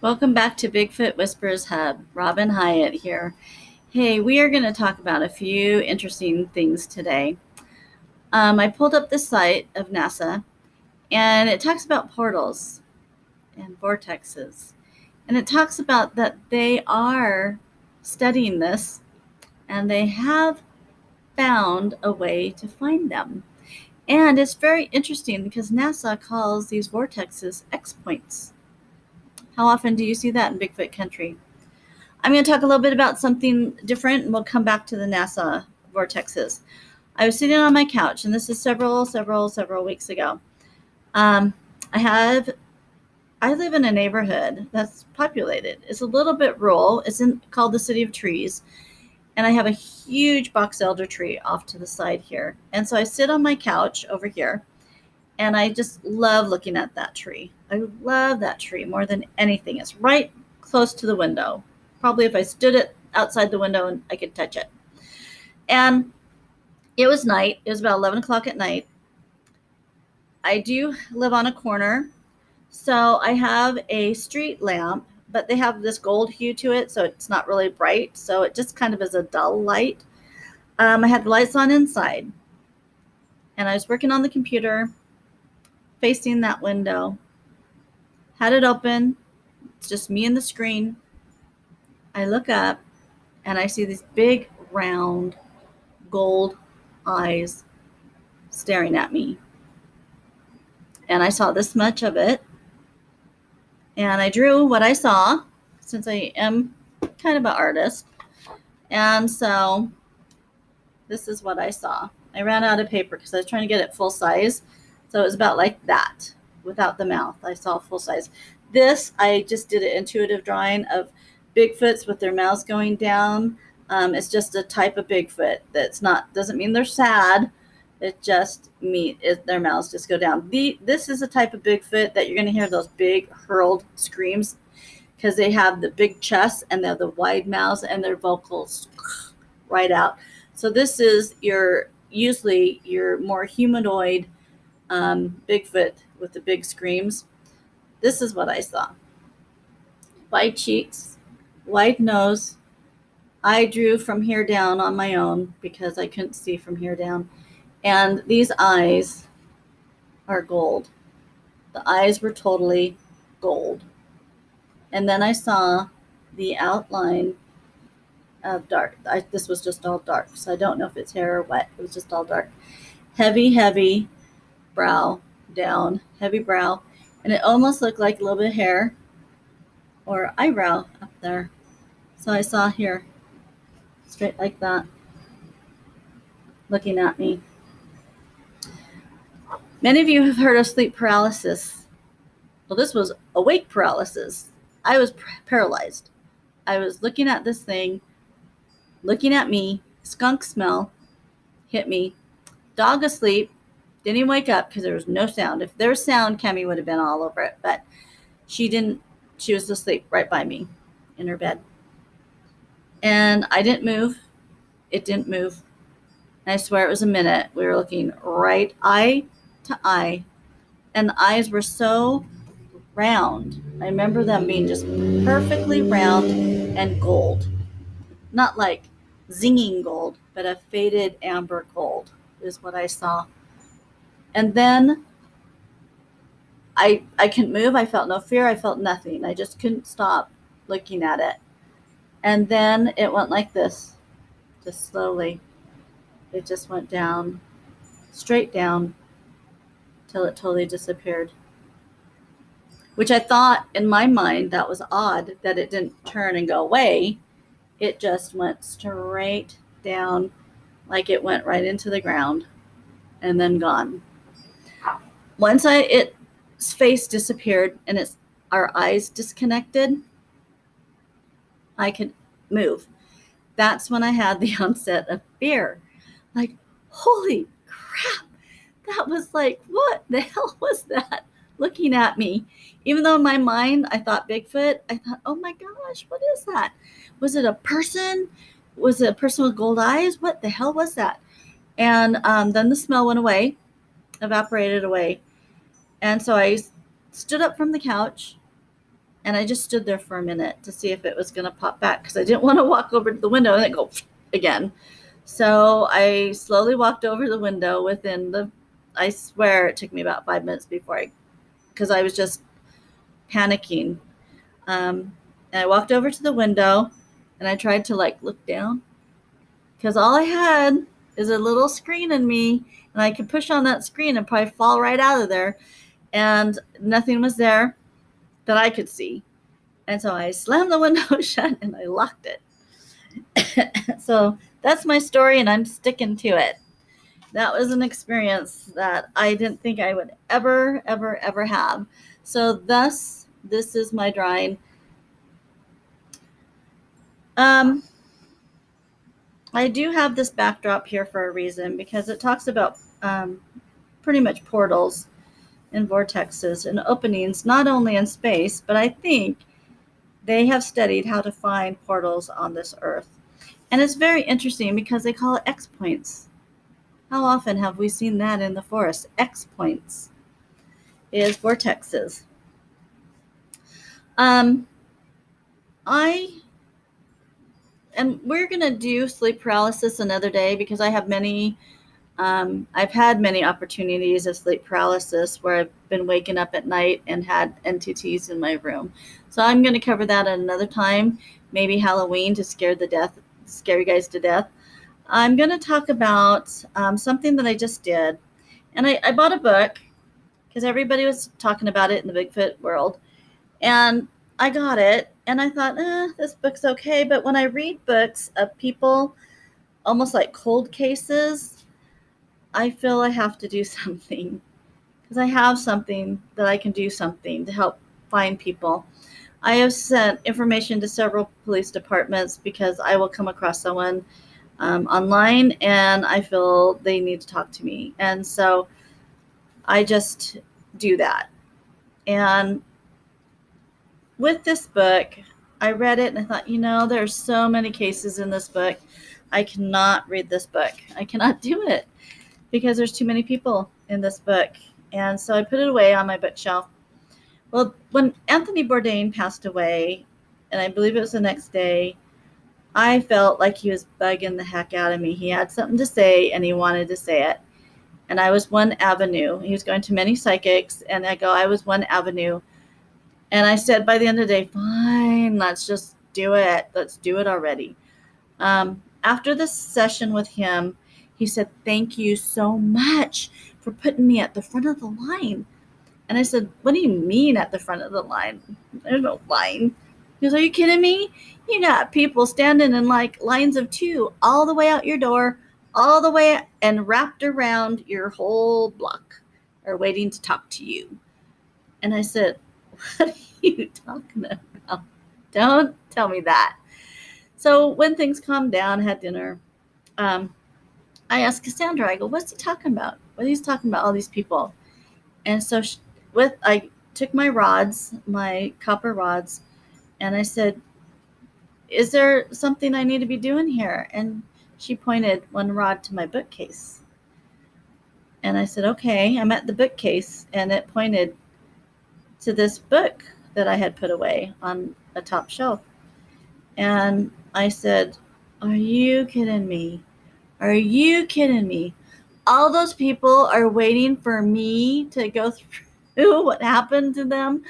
Welcome back to Bigfoot Whispers Hub. Robin Hyatt here. Hey, we are going to talk about a few interesting things today. I pulled up the site of NASA, and it talks about portals and vortexes. And it talks about that they are studying this, and they have found a way to find them. And it's very interesting because NASA calls these vortexes X points. How often do you see that in Bigfoot country? I'm going to talk a little bit about something different, and we'll come back to the NASA vortexes. I was sitting on my couch, and this is several weeks ago. I live in a neighborhood that's populated. It's a little bit rural. It's called the City of Trees, and I have a huge box elder tree off to the side here. And so I sit on my couch over here, and I just love looking at that tree. I love that tree more than anything. It's right close to the window. Probably if I stood it outside the window and I could touch it. And it was night. It was about 11 o'clock at night. I do live on a corner, so I have a street lamp, but they have this gold hue to it, so it's not really bright. So it just kind of is a dull light. I had the lights on inside, and I was working on the computer facing that window. Had it open. It's just me and the screen. I look up, and I see these big, round, gold eyes staring at me. And I saw this much of it. And I drew what I saw, since I am kind of an artist. And so this is what I saw. I ran out of paper because I was trying to get it full size. So it was about like that, without the mouth. I saw full size. This, I just did an intuitive drawing of Bigfoots with their mouths going down. It's just a type of Bigfoot doesn't mean they're sad. It just means their mouths just go down. This is a type of Bigfoot that you're going to hear those big hurled screams because they have the big chests and they have the wide mouths and their vocals right out. So this is usually your more humanoid Bigfoot with the big screams. This is what I saw. Wide cheeks, wide nose. I drew from here down on my own because I couldn't see from here down. And these eyes are gold. The eyes were totally gold. And then I saw the outline of dark. This was just all dark, so I don't know if it's hair or what. It was just all dark. Heavy brow down, heavy brow. And it almost looked like a little bit of hair or eyebrow up there. So I saw here, straight like that, looking at me. Many of you have heard of sleep paralysis. Well, this was awake paralysis. I was paralyzed. I was looking at this thing, looking at me, skunk smell hit me, dog asleep, didn't even wake up because there was no sound. If there was sound, Cammie would have been all over it, but she didn't. She was asleep right by me in her bed. And I didn't move. It didn't move. And I swear it was a minute. We were looking right eye to eye, and the eyes were so round. I remember them being just perfectly round and gold. Not like zinging gold, but a faded amber gold is what I saw. And then I couldn't move. I felt no fear. I felt nothing. I just couldn't stop looking at it. And then it went like this, just slowly. It just went down, straight down, till it totally disappeared. Which I thought in my mind that was odd that it didn't turn and go away. It just went straight down, like it went right into the ground and then gone. Once its face disappeared and our eyes disconnected, I could move. That's when I had the onset of fear. Like, holy crap. That was like, what the hell was that looking at me? Even though in my mind I thought Bigfoot, I thought, oh my gosh, what is that? Was it a person? Was it a person with gold eyes? What the hell was that? And then the smell went away, evaporated away. And so I stood up from the couch, And I just stood there for a minute to see if it was going to pop back because I didn't want to walk over to the window and then go again. So I slowly walked over to the window I swear it took me about 5 minutes because I was just panicking. And I walked over to the window and I tried to look down because all I had is a little screen in me and I could push on that screen and probably fall right out of there. And nothing was there that I could see. And so I slammed the window shut and I locked it. So that's my story and I'm sticking to it. That was an experience that I didn't think I would ever, ever, ever have. So thus, this is my drawing. I do have this backdrop here for a reason because it talks about pretty much portals and vortexes and openings, not only in space, but I think they have studied how to find portals on this earth. And it's very interesting because they call it X points. How often have we seen that in the forest? X points is vortexes. And we're going to do sleep paralysis another day because I have I've had many opportunities of sleep paralysis where I've been waking up at night and had entities in my room. So I'm going to cover that at another time, maybe Halloween to scare you guys to death. I'm going to talk about something that I just did. And I bought a book because everybody was talking about it in the Bigfoot world. And I got it and I thought, this book's okay. But when I read books of people, almost like cold cases, I feel I have to do something because I have something that I can do something to help find people. I have sent information to several police departments because I will come across someone online and I feel they need to talk to me. And so I just do that. And with this book, I read it and I thought, there's so many cases in this book. I cannot read this book. I cannot do it because there's too many people in this book. And so I put it away on my bookshelf. Well, when Anthony Bourdain passed away, and I believe it was the next day, I felt like he was bugging the heck out of me. He had something to say and he wanted to say it. And I was one avenue. He was going to many psychics and I was one avenue. And I said by the end of the day, fine, let's just do it. Let's do it already. After this session with him, he said, thank you so much for putting me at the front of the line. And I said, what do you mean at the front of the line? There's no line. He goes, are you kidding me? You got people standing in lines of 2 all the way out your door, all the way and wrapped around your whole block are waiting to talk to you. And I said, what are you talking about? Don't tell me that. So when things calmed down, had dinner, I asked Cassandra, I go, what's he talking about? What he's talking about, all these people. And so I took my rods, my copper rods, and I said, is there something I need to be doing here? And she pointed one rod to my bookcase. And I said, okay, I'm at the bookcase, and it pointed to this book that I had put away on a top shelf. And I said, are you kidding me? Are you kidding me? All those people are waiting for me to go through what happened to them.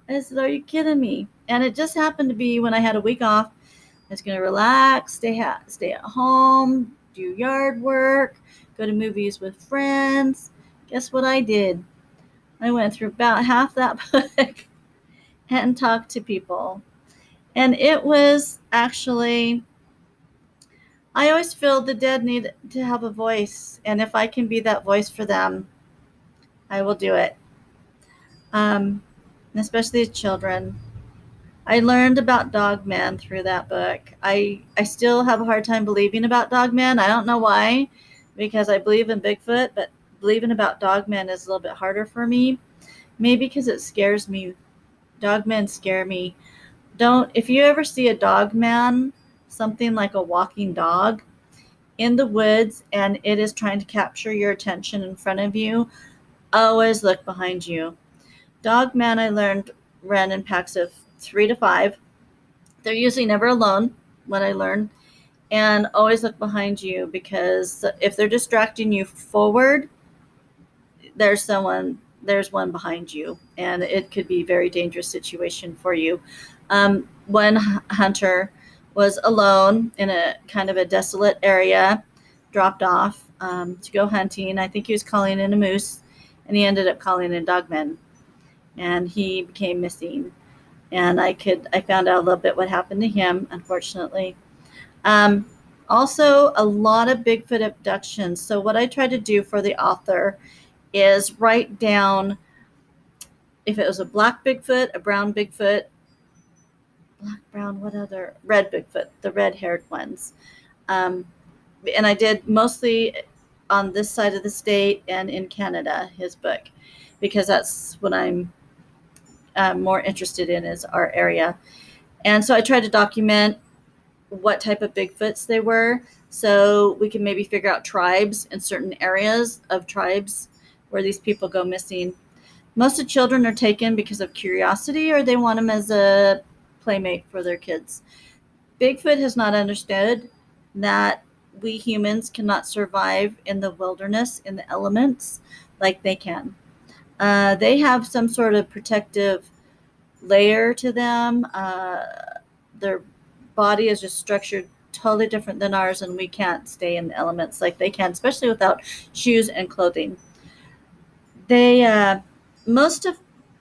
I said, are you kidding me? And it just happened to be when I had a week off. I was going to relax, stay at home, do yard work, go to movies with friends. Guess what I did? I went through about half that book and talked to people. And it was actually, I always feel the dead need to have a voice. And if I can be that voice for them, I will do it. Especially children. I learned about Dogman through that book. I still have a hard time believing about Dogman. I don't know why, because I believe in Bigfoot, but believing about Dogman is a little bit harder for me. Maybe because it scares me. Dogmen scare me. If you ever see a Dogman, something like a walking dog in the woods, and it is trying to capture your attention in front of you, always look behind you. Dogman, I learned, ran in packs of 3 to 5. They're usually never alone, what I learned. And always look behind you, because if they're distracting you forward, there's one behind you, and it could be a very dangerous situation for you. One hunter was alone in a kind of a desolate area, dropped off to go hunting. I think he was calling in a moose, and he ended up calling in Dogman, and he became missing. And I found out a little bit what happened to him, unfortunately. Um, Also, a lot of Bigfoot abductions. So what I try to do for the author is write down if it was a black Bigfoot, a brown Bigfoot, black, brown, what other, red Bigfoot, the red-haired ones. Um, and I did mostly on this side of the state and in Canada, his book, because that's what I'm more interested in, is our area. And so I tried to document what type of Bigfoots they were, so we can maybe figure out tribes in certain areas of tribes where these people go missing. Most of the children are taken because of curiosity, or they want them as a playmate for their kids. Bigfoot has not understood that we humans cannot survive in the wilderness, in the elements, like they can. They have some sort of protective layer to them. Their body is just structured totally different than ours, and we can't stay in the elements like they can, especially without shoes and clothing. They most of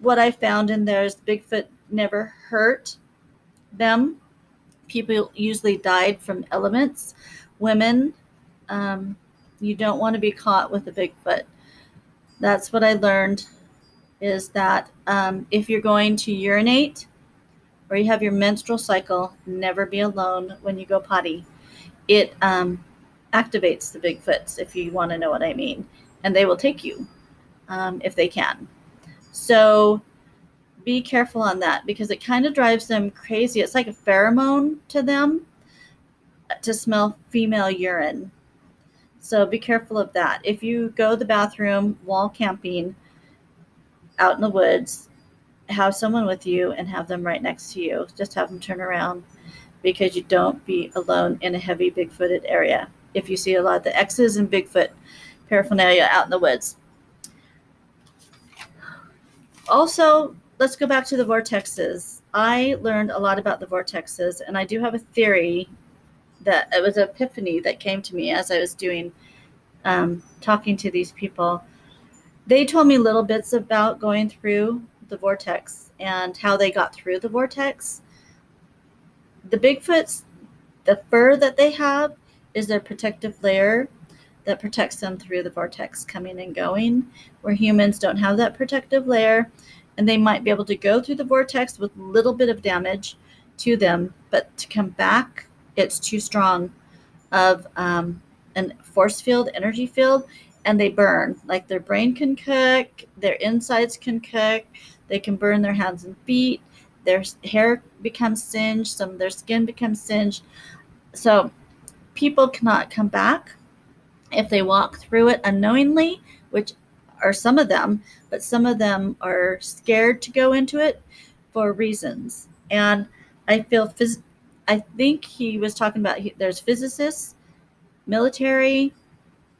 what I found in there is Bigfoot never hurt them. People usually died from elements. Women, you don't want to be caught with a Bigfoot. That's what I learned, is that if you're going to urinate or you have your menstrual cycle, never be alone when you go potty. It activates the Bigfoots, if you want to know what I mean, and they will take you if they can. So be careful on that, because it kind of drives them crazy. It's like a pheromone to them to smell female urine. So be careful of that. If you go to the bathroom while camping out in the woods, have someone with you and have them right next to you. Just have them turn around, because you don't be alone in a heavy Bigfooted area. If you see a lot of the X's and Bigfoot paraphernalia out in the woods. Also, let's go back to the vortexes. I learned a lot about the vortexes, and I do have a theory that it was an epiphany that came to me as I was doing talking to these people. They told me little bits about going through the vortex and how they got through the vortex. The Bigfoots, the fur that they have is their protective layer that protects them through the vortex coming and going, where humans don't have that protective layer, and they might be able to go through the vortex with a little bit of damage to them, but to come back, it's too strong of an force field, energy field, and they burn. Like their brain can cook, their insides can cook, they can burn their hands and feet, their hair becomes singed, some of their skin becomes singed. So people cannot come back if they walk through it unknowingly, which are some of them, but some of them are scared to go into it for reasons. And I think he was talking about, there's physicists, military,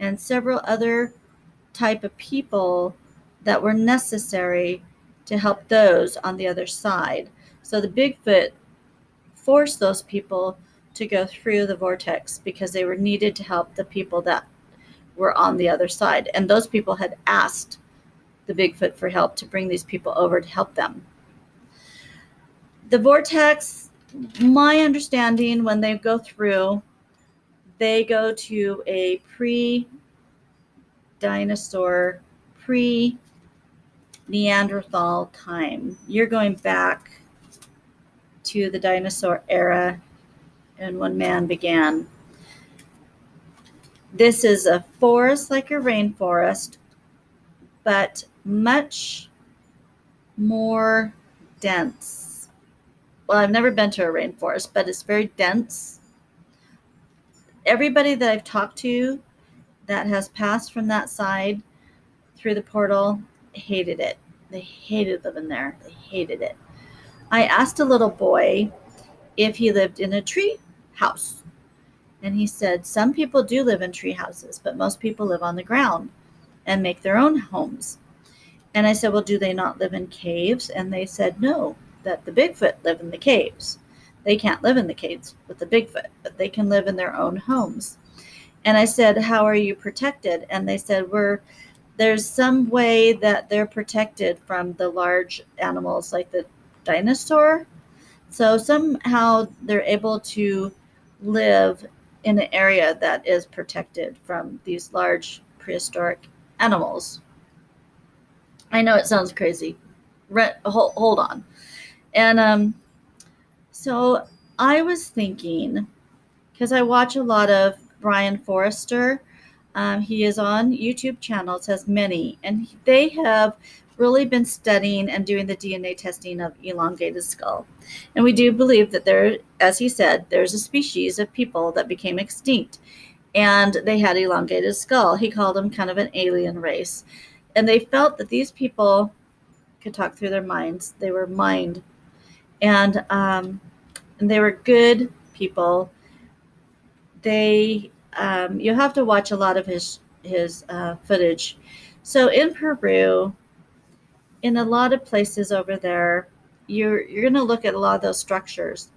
and several other type of people that were necessary to help those on the other side. So the Bigfoot forced those people to go through the vortex because they were needed to help the people that were on the other side. And those people had asked the Bigfoot for help to bring these people over to help them. The vortex, my understanding, when they go through, they go to a pre-dinosaur, pre-Neanderthal time. You're going back to the dinosaur era and when man began. This is a forest like a rainforest, but much more dense. Well, I've never been to a rainforest, but it's very dense. Everybody that I've talked to that has passed from that side through the portal hated it. They hated living there. They hated it. I asked a little boy if he lived in a tree house. And he said, some people do live in tree houses, but most people live on the ground and make their own homes. And I said, well, do they not live in caves? And they said, no, that the Bigfoot live in the caves. They can't live in the caves with the Bigfoot, but they can live in their own homes. And I said, how are you protected? And they said, there's some way that they're protected from the large animals like the dinosaur. So somehow they're able to live in an area that is protected from these large prehistoric animals. I know it sounds crazy. Hold on. And so I was thinking, because I watch a lot of Brian Forrester. He is on YouTube channels, has many, and they have really been studying and doing the DNA testing of elongated skull. And we do believe that there, as he said, there's a species of people that became extinct and they had elongated skull. He called them kind of an alien race. And they felt that these people could talk through their minds. They were mind, and they were good people. You have to watch a lot of his footage. So in Peru, in a lot of places over there, you're going to look at a lot of those structures,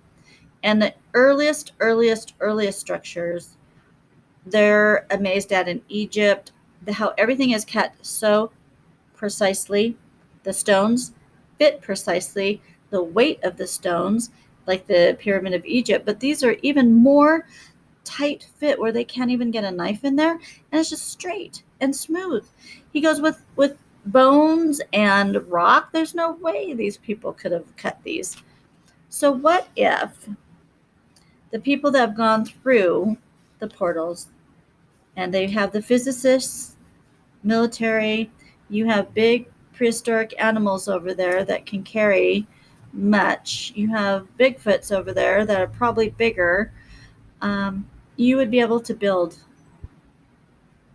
and the earliest structures they're amazed at in Egypt, how everything is cut so precisely, the stones fit precisely, the weight of the stones, like the Pyramid of Egypt, but these are even more tight fit where they can't even get a knife in there, and it's just straight and smooth. He goes with bones and rock. There's no way these people could have cut these. So what if the people that have gone through the portals, and they have the physicists, military, you have big prehistoric animals over there that can carry much, you have Bigfoots over there that are probably bigger, you would be able to build.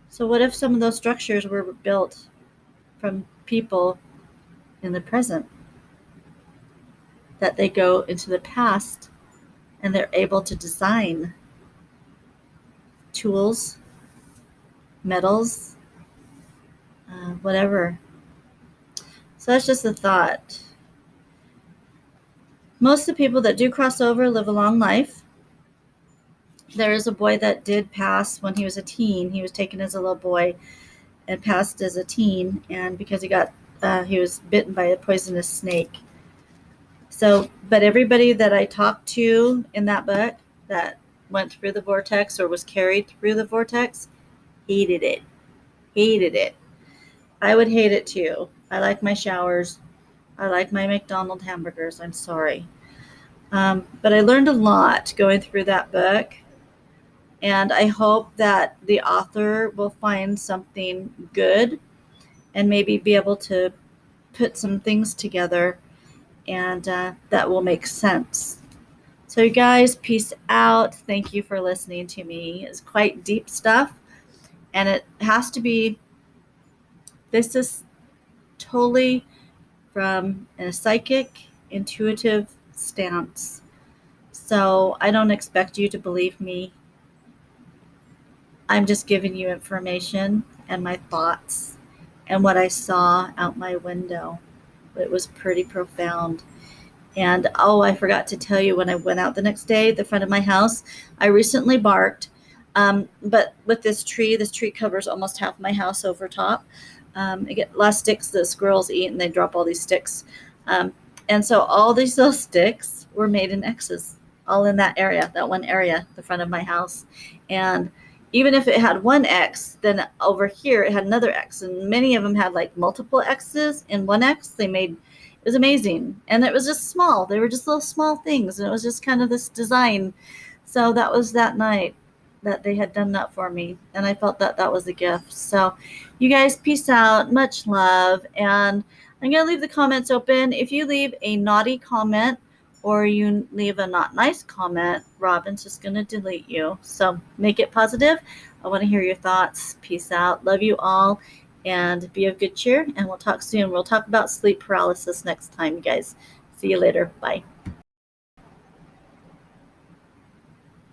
So what if some of those structures were built from people in the present, that they go into the past and they're able to design tools, metals, whatever. So that's just a thought. Most of the people that do cross over live a long life. There is a boy that did pass when he was a teen. He was taken as a little boy and passed as a teen, and because he was bitten by a poisonous snake. So, but everybody that I talked to in that book that went through the vortex or was carried through the vortex hated it. Hated it. I would hate it too. I like my showers. I like my McDonald's hamburgers. I'm sorry. But I learned a lot going through that book. And I hope that the author will find something good and maybe be able to put some things together, and that will make sense. So you guys, peace out. Thank you for listening to me. It's quite deep stuff, and it has to be, this is totally from a psychic, intuitive stance. So I don't expect you to believe me. I'm just giving you information and my thoughts and what I saw out my window. It was pretty profound. And I forgot to tell you, when I went out the next day, the front of my house, I recently barked. But with this tree covers almost half my house over top. I get a lot of sticks that squirrels eat, and they drop all these sticks. And so all these little sticks were made in X's, all in that area, that one area, the front of my house. And even if it had one X, then over here it had another X, and many of them had like multiple X's in one X. It was amazing. And it was just small. They were just little small things, and it was just kind of this design. So that was that night that they had done that for me, and I felt that that was a gift. So you guys, peace out, much love, and I'm going to leave the comments open. If you leave a naughty comment or you leave a not nice comment, Robin's just going to delete you. So make it positive. I want to hear your thoughts. Peace out. Love you all, and be of good cheer, and we'll talk soon. We'll talk about sleep paralysis next time, you guys. See you later. Bye.